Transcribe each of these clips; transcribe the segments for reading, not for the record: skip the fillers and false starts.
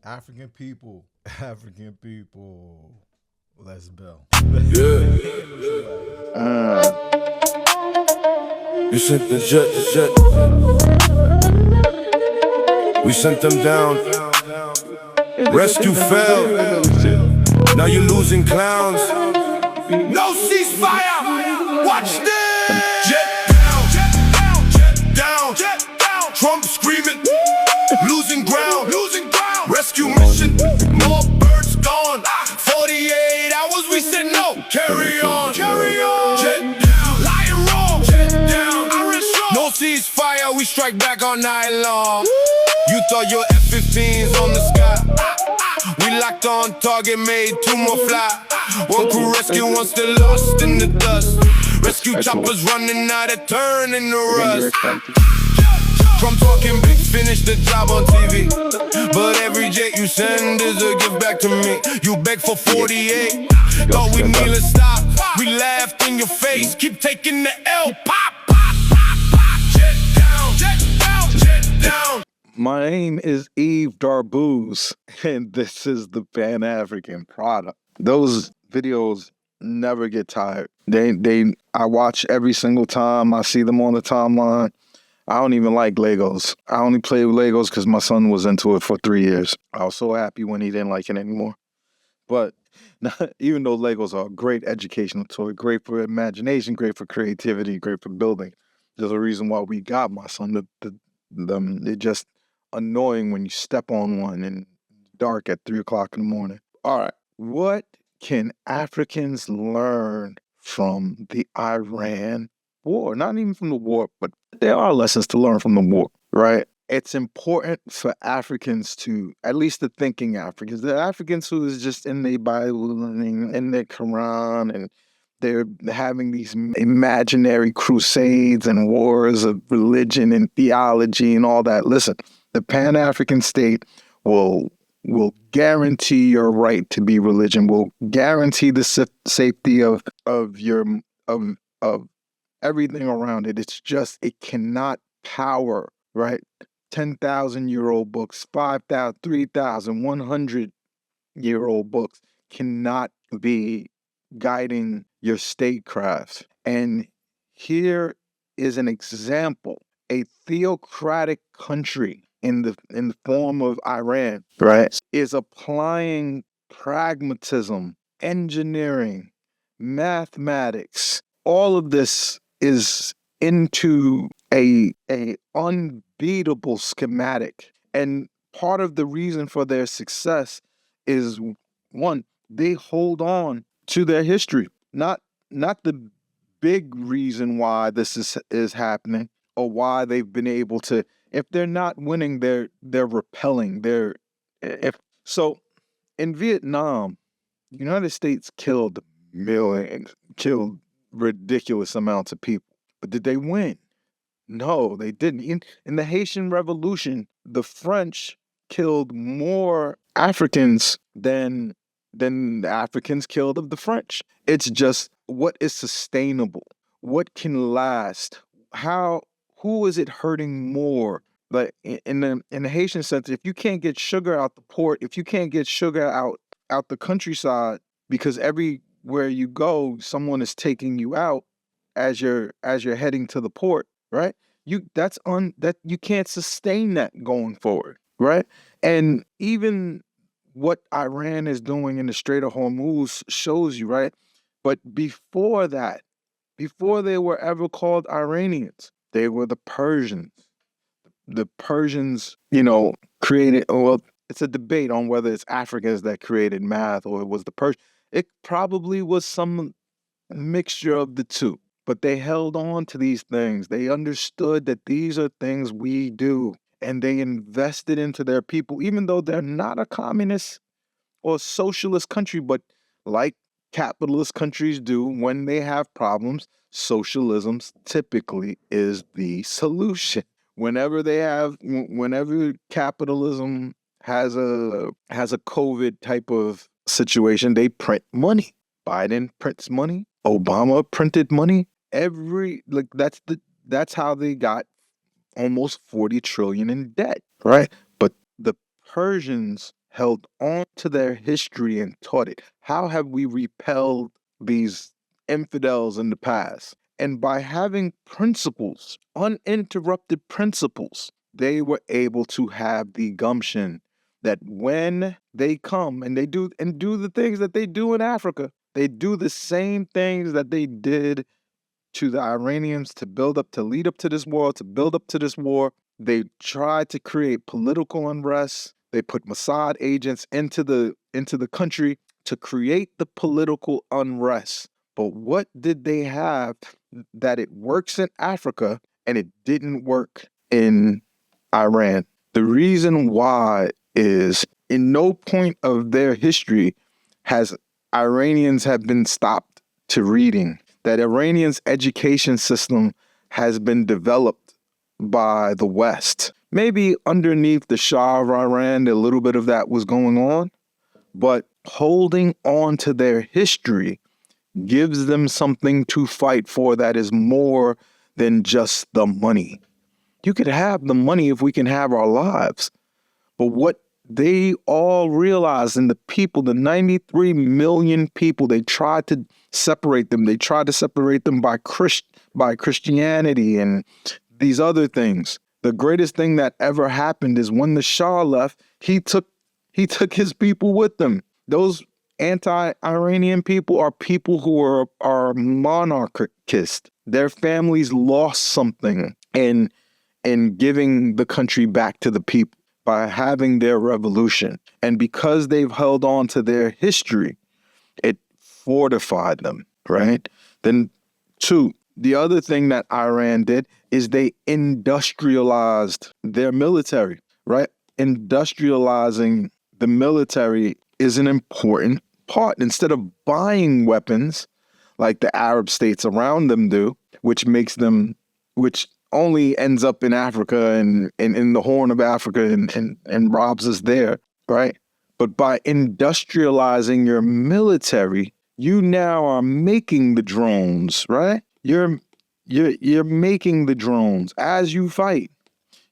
African people, African people. Let's build. Yeah. Uh, You sent the jet. We sent them down. Rescue failed. Now you're losing clowns. No ceasefire. Watch this. Jet down. Trump screaming. Losing ground. Rescue mission. More birds gone. 48 hours. We said no. Carry on. Jet down. Lying wrong. Jet down. No ceasefire. We strike back all night long. You thought your F-15s on the sky. We locked on target, made 2 more fly. One crew rescue, one still lost in the dust. Rescue choppers running out of turn in the rust. Trump talking big, finish the job on TV. But every jet you send is a gift back to me. You beg for 48, thought we kneel and stop. We laughed in your face, keep taking the L. Pop. Jet down. My name is Yves Darbouze, and this is the Pan-African product. Those videos never get tired. I watch every single time I see them on the timeline. I don't even like Legos. I only play with Legos because my son was into it for 3 years. I was so happy when he didn't like it anymore. But even though Legos are a great educational toy, great for imagination, great for creativity, great for building, there's a reason why we got my son. They're just annoying when you step on one in dark at 3 o'clock in the morning. All right, what can Africans learn from the Iran war? Not even from the war, but there are lessons to learn from the war, right? It's important for Africans to, at least the thinking Africans, the Africans who is just in their Bible and in their Quran, and they're having these imaginary crusades and wars of religion and theology and all that. Listen, the Pan-African state will guarantee your right to be religion, will guarantee the safety of everything around it. It's just, it cannot power, right? 10,000-year-old books, 5,000, 3,000, 100-year-old books cannot be guiding your statecraft. And here is an example. A theocratic country in the form of Iran, right, is applying pragmatism, engineering, mathematics. All of this is into a unbeatable schematic. And part of the reason for their success is, one, they hold on to their history. Not the big reason why this is happening, or why they've been able to. If they're not winning, they're repelling. So in Vietnam, the United States killed millions, killed ridiculous amounts of people. But did they win? No, they didn't. In the Haitian Revolution, the French killed more Africans than the Africans killed of the French. It's just, what is sustainable? What can last? Who is it hurting more? Like in the Haitian sense, if you can't get sugar out the port, if you can't get sugar out the countryside, because everywhere you go, someone is taking you out as you're heading to the port, right? You can't sustain that going forward, right? And even what Iran is doing in the Strait of Hormuz shows you, right? But before that, before they were ever called Iranians, they were the Persians. The Persians, created, well, it's a debate on whether it's Africans that created math or it was the Persians. It probably was some mixture of the two. But they held on to these things. They understood that these are things we do. And they invested into their people, even though they're not a communist or socialist country. But like capitalist countries do, when they have problems, socialism typically is the solution. Whenever capitalism has a COVID type of situation, they print money. Biden prints money. Obama printed money. That's how they got almost 40 trillion in debt, right? But the Persians held on to their history and taught it? How have we repelled these infidels in the past? And by having principles, uninterrupted principles, they were able to have the gumption that when they come and they do the things that they do in Africa, they do the same things that they did to the Iranians to lead up to this war, to build up to this war. They tried to create political unrest. They put Mossad agents into the country to create the political unrest. But what did they have that it works in Africa and it didn't work in Iran? The reason why is in no point of their history has Iranians have been stopped to reading. That Iranians' education system has been developed by the West. Maybe underneath the Shah of Iran, a little bit of that was going on, but holding on to their history gives them something to fight for that is more than just the money. You could have the money if we can have our lives. But what they all realized, and the people, the 93 million people, they tried to separate them. They tried to separate them by Christianity and these other things. The greatest thing that ever happened is when the Shah left, he took his people with him. Those anti-Iranian people are people who are monarchist. Their families lost something in giving the country back to the people by having their revolution. And because they've held on to their history, it fortified them, right? Then two, the other thing that Iran did is they industrialized their military, right? Industrializing the military is an important part. Instead of buying weapons like the Arab states around them do, which only ends up in Africa and in the Horn of Africa and robs us there, right? But by industrializing your military, you now are making the drones, right? You're making the drones as you fight.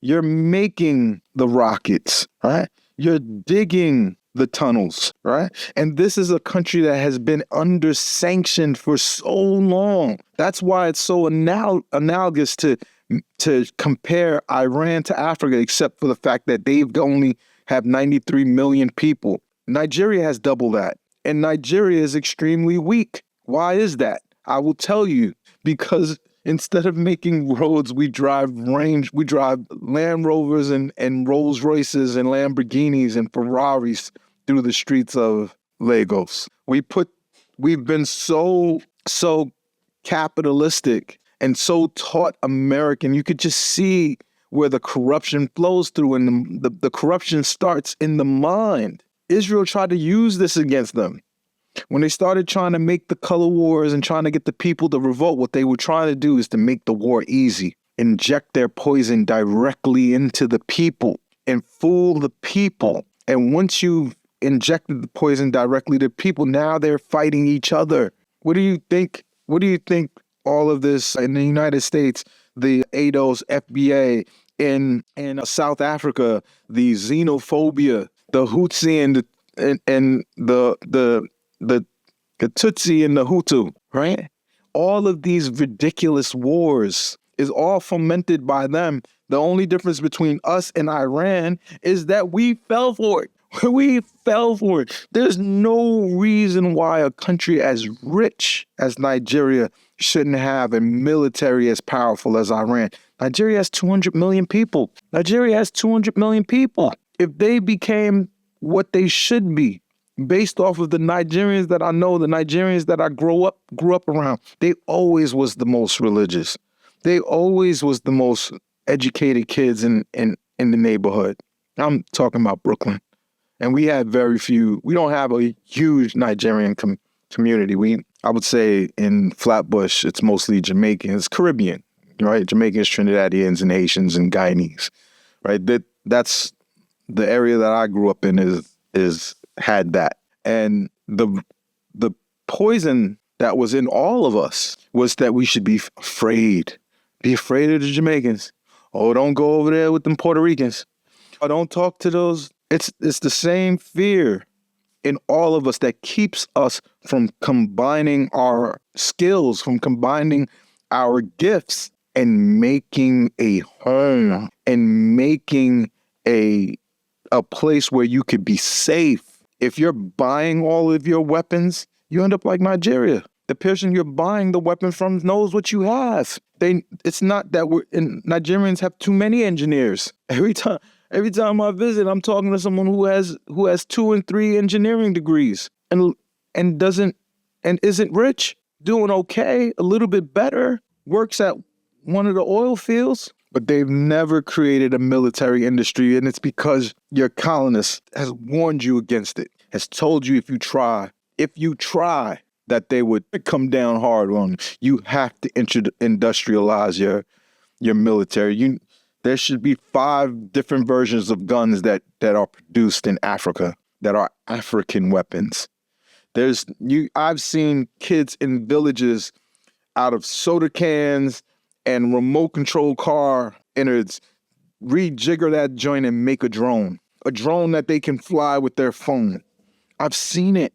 You're making the rockets, right? You're digging the tunnels, right? And this is a country that has been under sanction for so long. That's why it's so analogous to compare Iran to Africa, except for the fact that they've only have 93 million people. Nigeria has double that. And Nigeria is extremely weak. Why is that? I will tell you, because instead of making roads, we drive Land Rovers and Rolls Royces and Lamborghinis and Ferraris through the streets of Lagos. We've been so capitalistic and so taught American. You could just see where the corruption flows through, and the corruption starts in the mind. Israel tried to use this against them. When they started trying to make the color wars and trying to get the people to revolt, what they were trying to do is to make the war easy, inject their poison directly into the people and fool the people. And once you've injected the poison directly to people, now they're fighting each other. What do you think? What do you think all of this in the United States, the ADOS, FBA, in South Africa, the xenophobia, the Hutsi and the Tutsi and the Hutu, right? All of these ridiculous wars is all fomented by them. The only difference between us and Iran is that we fell for it. We fell for it. There's no reason why a country as rich as Nigeria shouldn't have a military as powerful as Iran. Nigeria has 200 million people. Nigeria has 200 million people. If they became what they should be, based off of the Nigerians that I know, the Nigerians that I grew up around, they always was the most religious. They always was the most educated kids in the neighborhood. I'm talking about Brooklyn. And we have we don't have a huge Nigerian community. I would say in Flatbush, it's mostly Jamaicans, Caribbean, right? Jamaicans, Trinidadians, and Haitians, and Guyanese, right? That's the area that I grew up in had that. And the poison that was in all of us was that we should be afraid. Be afraid of the Jamaicans. Oh, don't go over there with them Puerto Ricans. Or don't talk to those It's the same fear in all of us that keeps us from combining our skills, from combining our gifts and making a home and making a a place where you could be safe. If you're buying all of your weapons, you end up like Nigeria. The person you're buying the weapon from knows what you have. It's not that Nigerians have too many engineers. Every time I visit, I'm talking to someone who has 2 and 3 engineering degrees and doesn't and isn't rich, doing okay, a little bit better, works at one of the oil fields, but they've never created a military industry, and it's because your colonist has warned you against it, has told you if you try, that they would come down hard on you. You have to industrialize your military. There should be 5 different versions of guns that are produced in Africa that are African weapons. I've seen kids in villages out of soda cans and remote control car innards rejigger that joint and make a drone that they can fly with their phone. I've seen it.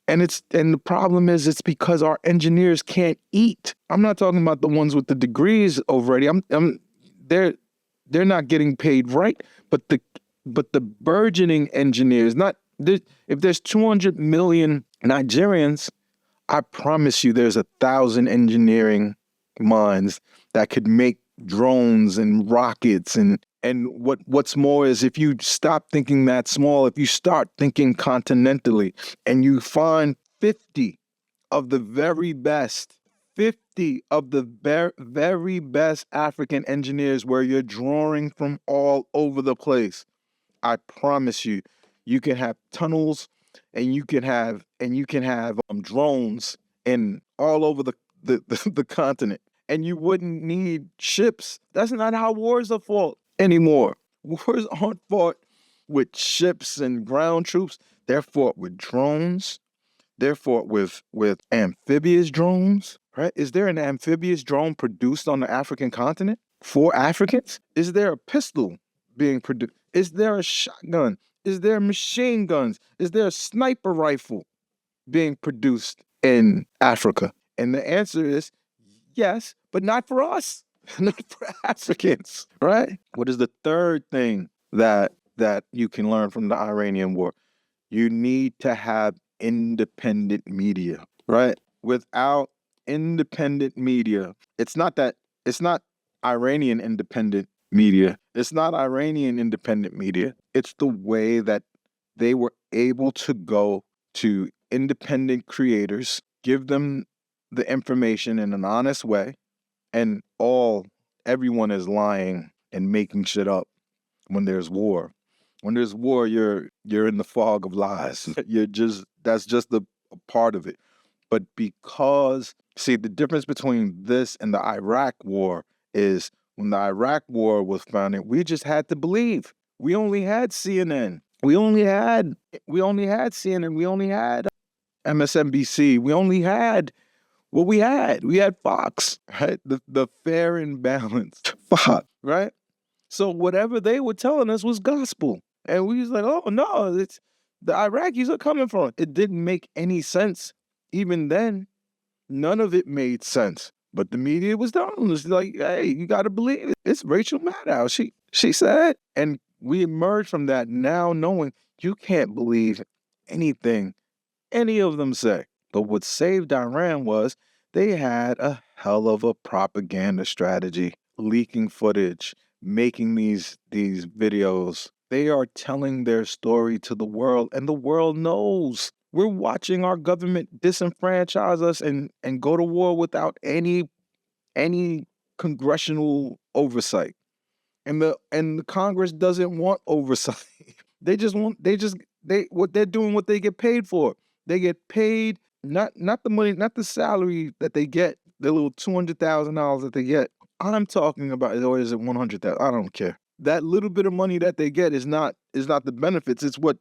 And the problem is it's because our engineers can't eat. I'm not talking about the ones with the degrees already. They're not getting paid right, but the burgeoning engineers, if there's 200 million Nigerians, I promise you there's 1,000 engineering minds that could make drones and rockets and what's more is if you stop thinking that small, if you start thinking continentally and you find 50 of the very best, 50 of the very best African engineers where you're drawing from all over the place, I promise you, you can have tunnels and you can have drones in all over the continent, and you wouldn't need ships. That's not how wars are fought anymore. Wars aren't fought with ships and ground troops. They're fought with drones. They're fought with amphibious drones, right? Is there an amphibious drone produced on the African continent for Africans? Is there a pistol being produced? Is there a shotgun? Is there machine guns? Is there a sniper rifle being produced in Africa? And the answer is yes, but not for us, not for Africans, right? What is the third thing that you can learn from the Iranian war? You need to have independent media, right? Without independent media, it's not Iranian independent media. It's not Iranian independent media. It's the way that they were able to go to independent creators, give them the information in an honest way, and everyone is lying and making shit up when there's war. When there's war, you're in the fog of lies. That's just a part of it. But the difference between this and the Iraq war is when the Iraq war was founded, we just had to believe. We only had CNN. We only had CNN. We only had MSNBC. We only had what we had. We had Fox, right? The fair and balanced Fox, right? So whatever they were telling us was gospel. And we was like, oh no, it's the Iraqis are coming from. It didn't make any sense. Even then, none of it made sense. But the media was telling us, like, hey, you gotta believe it. It's Rachel Maddow. She said. And we emerged from that now knowing you can't believe anything any of them say. But what saved Iran was they had a hell of a propaganda strategy, leaking footage, making these videos. They are telling their story to the world, and the world knows. We're watching our government disenfranchise us and go to war without any congressional oversight. And the Congress doesn't want oversight. They're doing what they get paid for. They get paid not the money, not the salary that they get, the little $200,000 that they get. I'm talking about, or is it 100,000? I don't care. That little bit of money that they get is not the benefits. It's what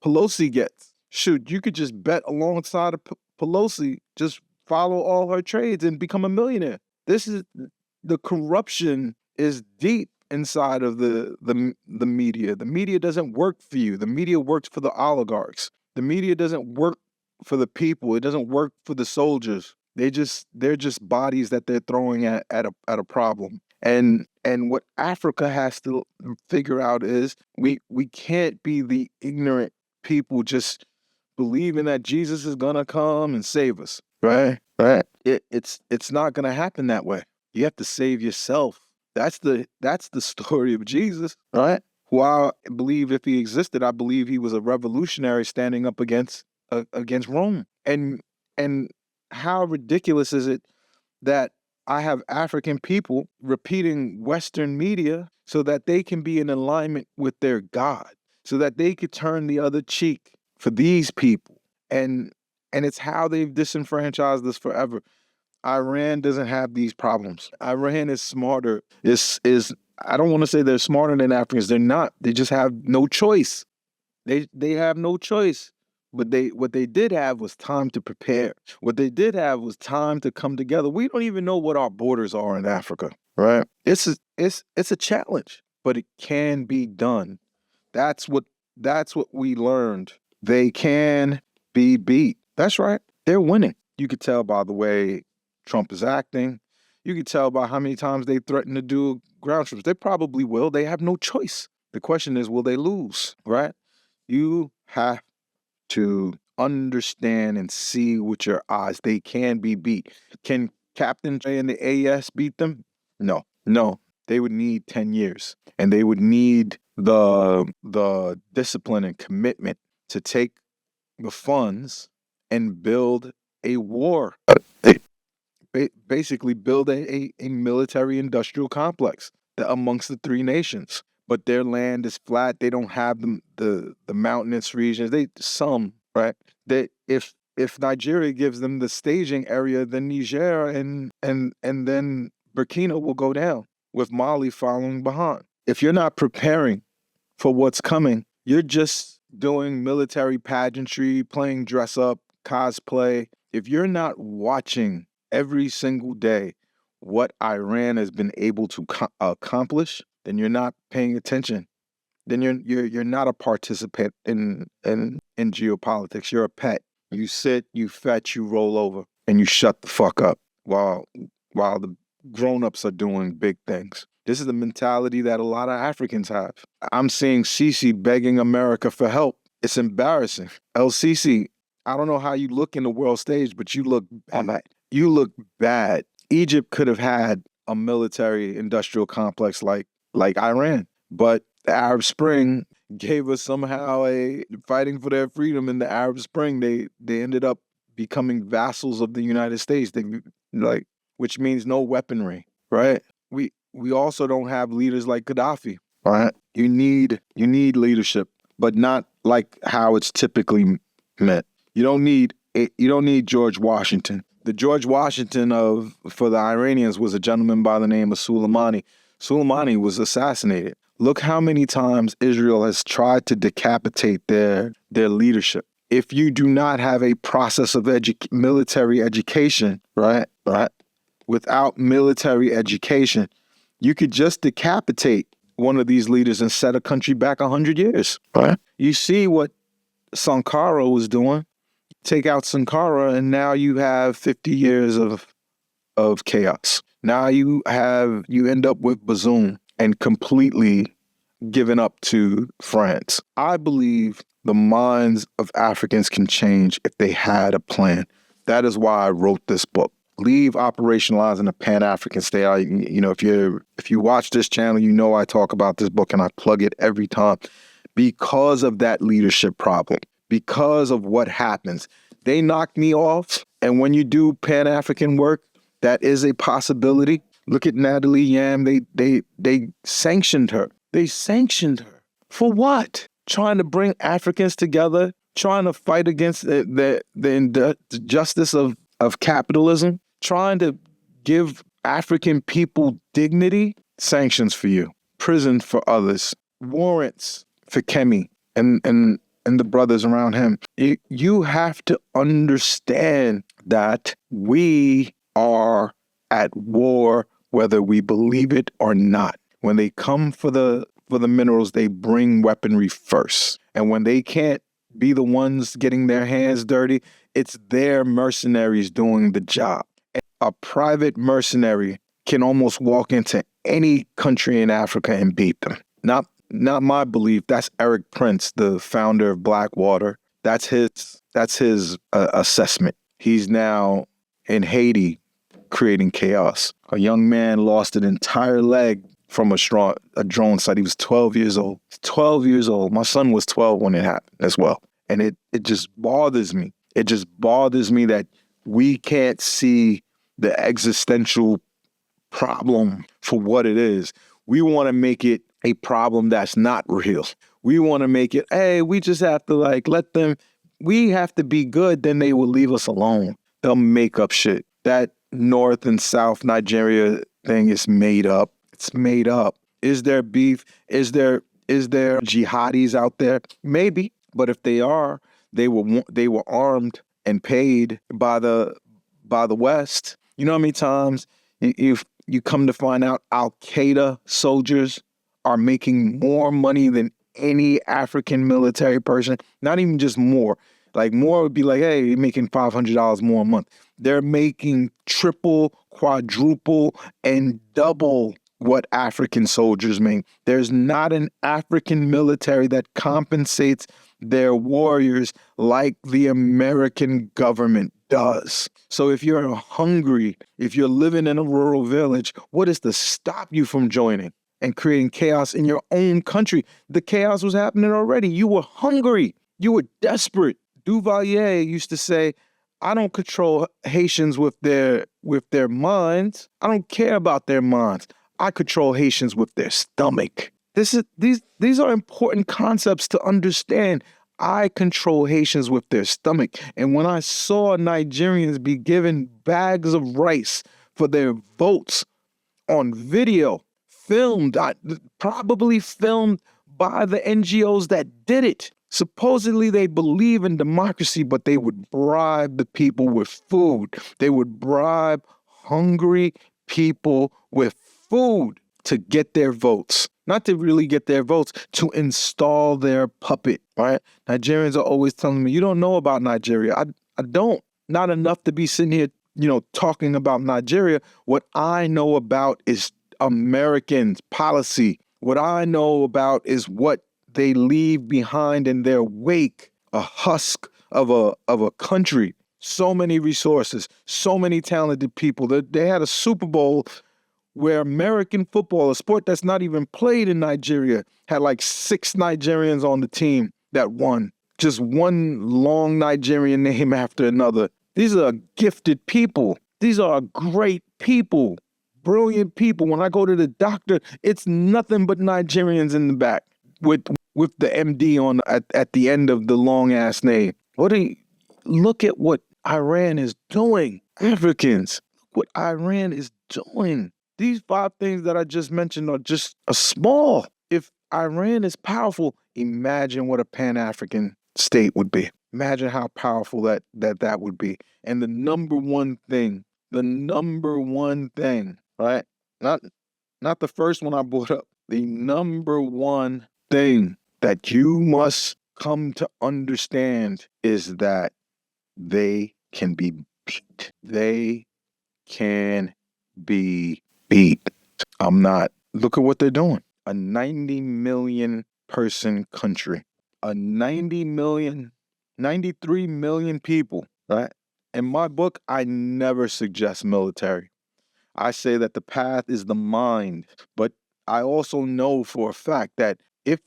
Pelosi gets. Shoot, you could just bet alongside of Pelosi, just follow all her trades and become a millionaire. The corruption is deep inside of the media. The media doesn't work for you. The media works for the oligarchs. The media doesn't work for the people. It doesn't work for the soldiers. They're just bodies that they're throwing at a problem. And what Africa has to figure out is we can't be the ignorant people just believing that Jesus is gonna come and save us. Right? Right. It's not gonna happen that way. You have to save yourself. That's the story of Jesus, right? Who I believe, if he existed, I believe he was a revolutionary standing up against Rome. And how ridiculous is it that I have African people repeating Western media so that they can be in alignment with their God, so that they could turn the other cheek for these people. And it's how they've disenfranchised us forever. Iran doesn't have these problems. Iran is smarter. Is I don't want to say they're smarter than Africans. They're not. They just have no choice. They have no choice. But what they did have was time to prepare. What they did have was time to come together. We don't even know what our borders are in Africa, right? It's a challenge, but it can be done. That's what we learned. They can be beat. That's right. They're winning. You could tell by the way Trump is acting. You could tell by how many times they threaten to do ground troops. They probably will. They have no choice. The question is, will they lose, right? You have to understand and see with your eyes. They can be beat. Can Captain J and the AS beat them? No. They would need 10 years. And they would need the discipline and commitment to take the funds and build a war. Basically build a military industrial complex amongst the three nations. But their land is flat. They don't have the mountainous regions. Right? If Nigeria gives them the staging area, then Niger and then Burkina will go down, with Mali following behind. If you're not preparing for what's coming, you're just doing military pageantry, playing dress up, cosplay. If you're not watching every single day what Iran has been able to accomplish, then you're not paying attention. Then you're not a participant in geopolitics. You're a pet. You sit, you fetch, you roll over, and you shut the fuck up while the grown-ups are doing big things. This is the mentality that a lot of Africans have. I'm seeing Sisi begging America for help. It's embarrassing. El Sisi, I don't know how you look in the world stage, but you look bad. You look bad. Egypt could have had a military industrial complex like Iran, but the Arab Spring gave us somehow fighting for their freedom. In the Arab Spring, they ended up becoming vassals of the United States. Which means no weaponry, right? We also don't have leaders like Gaddafi, right? You need leadership, but not like how it's typically meant. You don't need George Washington. The George Washington for the Iranians was a gentleman by the name of Soleimani. Soleimani was assassinated. Look how many times Israel has tried to decapitate their leadership. If you do not have a process of military education, right? Without military education, you could just decapitate one of these leaders and set a country back 100 years, right? You see what Sankara was doing. Take out Sankara, and now you have 50 years of chaos. Now you end up with Bazoum and completely given up to France. I believe the minds of Africans can change if they had a plan. That is why I wrote this book. Leave operationalizing a Pan-African state. If you watch this channel, you know I talk about this book and I plug it every time because of that leadership problem, because of what happens. They knocked me off, and when you do Pan-African work, that is a possibility. Look at Natalie Yam. They sanctioned her. They sanctioned her. For what? Trying to bring Africans together, trying to fight against the injustice of capitalism, trying to give African people dignity. Sanctions for you. Prison for others. Warrants for Kemi and the brothers around him. You have to understand that we are at war whether we believe it or not. When they come for the minerals, they bring weaponry first. And when they can't be the ones getting their hands dirty, it's their mercenaries doing the job. A private mercenary can almost walk into any country in Africa and beat them. Not my belief. That's Eric Prince, the founder of Blackwater. That's his assessment. He's now in Haiti creating chaos. A young man lost an entire leg from a drone site. He was 12 years old. 12 years old. My son was 12 when it happened as well. And it just bothers me. It just bothers me that we can't see the existential problem for what it is. We want to make it a problem that's not real. We want to make it, hey, we just have to let them, we have to be good, then they will leave us alone. They'll make up shit. That North and South Nigeria thing is made up. It's made up. Is there beef? Is there jihadis out there? Maybe, but if they are, they were armed and paid by the West. You know how many times you come to find out Al-Qaeda soldiers are making more money than any African military person? Not even just more. Like more would be like, hey, you're making $500 more a month. They're making triple, quadruple, and double what African soldiers make. There's not an African military that compensates their warriors like the American government does. So if you're hungry, if you're living in a rural village, what is to stop you from joining and creating chaos in your own country? The chaos was happening already. You were hungry. You were desperate. Duvalier used to say, I don't control Haitians with their minds. I don't care about their minds. I control Haitians with their stomach. These are important concepts to understand. I control Haitians with their stomach. And when I saw Nigerians be given bags of rice for their votes on video, probably filmed by the NGOs that did it. Supposedly they believe in democracy, but they would bribe the people with food. They would bribe hungry people with food to get their votes. Not to really get their votes, to install their puppet, right? Nigerians are always telling me, you don't know about Nigeria. I don't. Not enough to be sitting here, talking about Nigeria. What I know about is Americans' policy. What I know about is what they leave behind in their wake, a husk of a country. So many resources, so many talented people. They had a Super Bowl where American football, a sport that's not even played in Nigeria, had like 6 Nigerians on the team that won. Just one long Nigerian name after another. These are gifted people. These are great people, brilliant people. When I go to the doctor, it's nothing but Nigerians in the back with the MD on at the end of the long ass name. Look at what Iran is doing. Africans, look what Iran is doing. These 5 things that I just mentioned are just a small. If Iran is powerful, imagine what a Pan-African state would be. Imagine how powerful that would be. And the number one thing, right? Not the first one I brought up. The number one thing that you must come to understand is that they can be beat. They can be beat. Look at what they're doing. A 90 million person country. 93 million people, right? In my book, I never suggest military. I say that the path is the mind, but I also know for a fact that if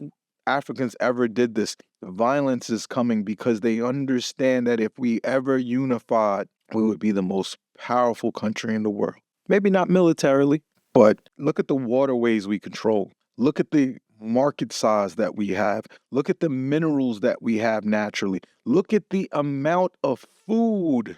Africans ever did this, violence is coming because they understand that if we ever unified, we would be the most powerful country in the world. Maybe not militarily, but look at the waterways we control. Look at the market size that we have. Look at the minerals that we have naturally. Look at the amount of food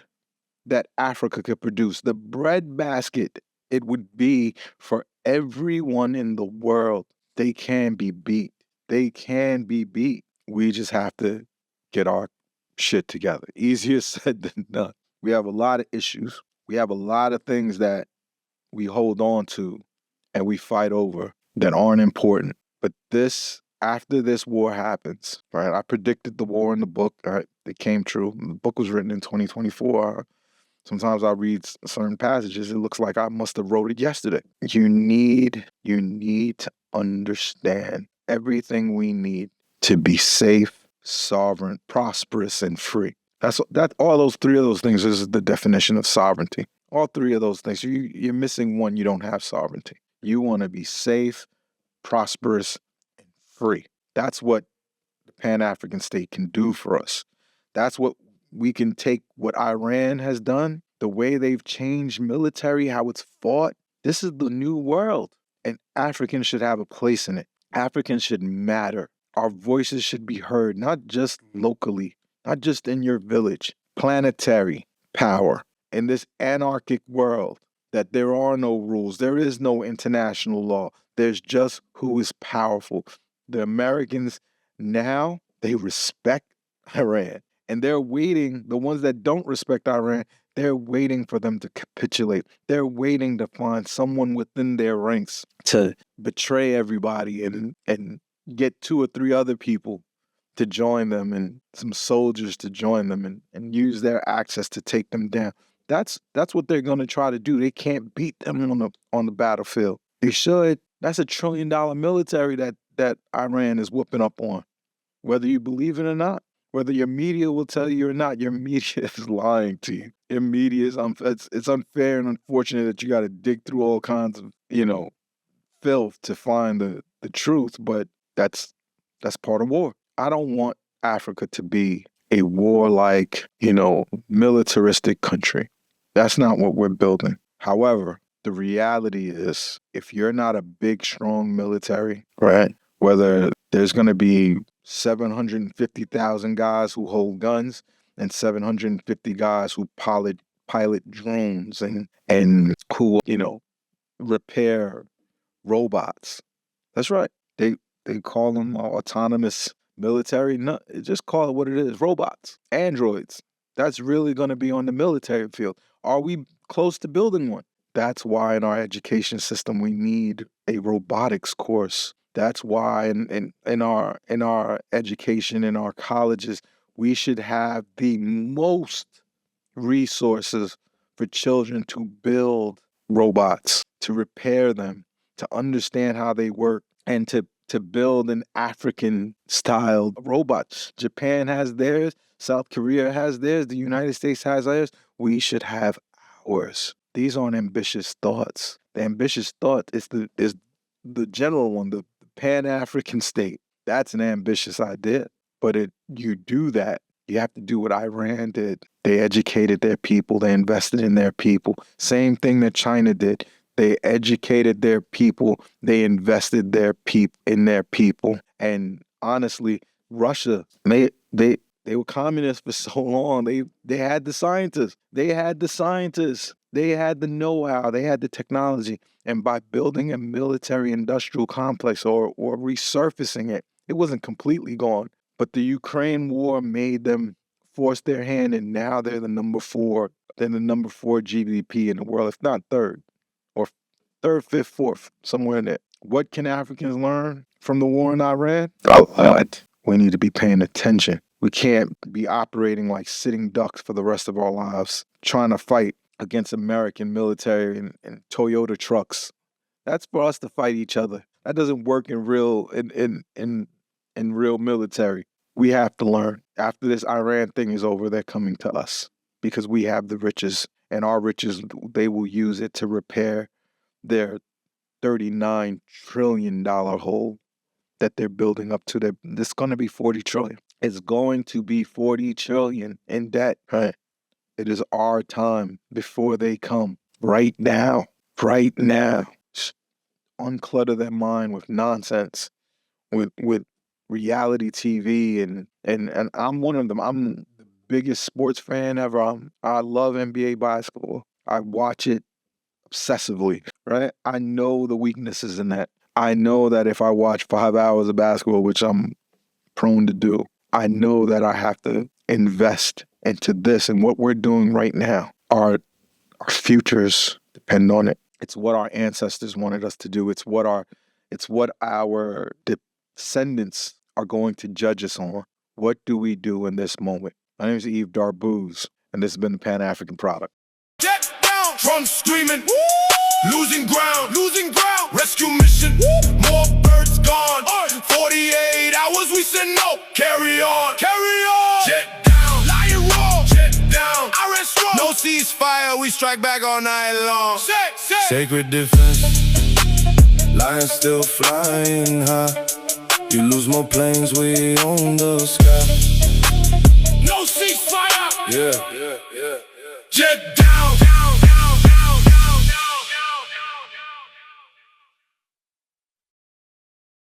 that Africa could produce. The bread basket it would be for everyone in the world. They can be beat. They can be beat. We just have to get our shit together. Easier said than done. We have a lot of issues. We have a lot of things that we hold on to and we fight over. that aren't important. But after this war happens, right? I predicted the war in the book, right? It came true. The book was written in 2024. Sometimes I read certain passages, it looks like I must have wrote it yesterday. You need to understand everything we need to be safe, sovereign, prosperous, and free. All those three of those things is the definition of sovereignty. All three of those things. You're missing one, you don't have sovereignty. You want to be safe, prosperous, and free. That's what the Pan-African state can do for us. That's what we can take what Iran has done, the way they've changed military, how it's fought. This is the new world, and Africans should have a place in it. Africans should matter. Our voices should be heard, not just locally, not just in your village. Planetary power in this anarchic world that there are no rules. There is no international law. There's just who is powerful. The Americans now, they respect Iran. And they're waiting, the ones that don't respect Iran, they're waiting for them to capitulate. They're waiting to find someone within their ranks to betray everybody and get 2 or 3 other people to join them and some soldiers to join them and use their access to take them down. That's what they're going to try to do. They can't beat them on the battlefield. They should. That's $1 trillion military that Iran is whooping up on. Whether you believe it or not, whether your media will tell you or not, your media is lying to you. Your media is it's unfair and unfortunate that you got to dig through all kinds of, filth to find the truth, but that's part of war. I don't want Africa to be a warlike, militaristic country. That's not what we're building. However, the reality is if you're not a big, strong military, right, whether there's going to be 750,000 guys who hold guns and 750 guys who pilot drones and who, repair robots. That's right. They call them autonomous military. No, just call it what it is. Robots, androids. That's really going to be on the military field. Are we close to building one? That's why in our education system we need a robotics course. That's why in our education, in our colleges, we should have the most resources for children to build robots, to repair them, to understand how they work, and to build an African-styled robots. Japan has theirs, South Korea has theirs, the United States has theirs. We should have ours. These aren't ambitious thoughts. The ambitious thought is the general one, the Pan-African state. That's an ambitious idea. But you do that, you have to do what Iran did. They educated their people. They invested in their people. Same thing that China did. They educated their people. They invested in their people. And honestly, Russia, they were communists for so long. They had the scientists. They had the know-how. They had the technology. And by building a military industrial complex or resurfacing it, it wasn't completely gone. But the Ukraine war made them force their hand, and now they're the number 4. They're the number 4 GDP in the world, if not third, or third, fifth, fourth, somewhere in there. What can Africans learn from the war in Iran? A lot. We need to be paying attention. We can't be operating like sitting ducks for the rest of our lives, trying to fight against American military and Toyota trucks. That's for us to fight each other. That doesn't work in real real military. We have to learn. After this Iran thing is over, they're coming to us because we have the riches, and our riches, they will use it to repair their $39 trillion hole that they're building up to. It's going to be 40 trillion. It's going to be 40 trillion in debt. Right. It is our time before they come. Right now. Unclutter their mind with nonsense, with reality TV, and I'm one of them. I'm the biggest sports fan ever. I love NBA basketball. I watch it obsessively, right? I know the weaknesses in that. I know that if I watch 5 hours of basketball, which I'm prone to do, I know that I have to invest into this, and what we're doing right now. Our futures depend on it. It's what our ancestors wanted us to do. It's It's what our descendants are going to judge us on. What do we do in this moment? My name is Yves Darbouze, and this has been the Pan-African Product. Jet down, Trump screaming, losing ground, rescue mission, more birds gone, 48 hours we said no, carry on, jet down, lion roar, jet down, I rest strong, no ceasefire, we strike back all night long, sacred defense, lion still flying high, you lose more planes, we own the sky, no ceasefire, jet down.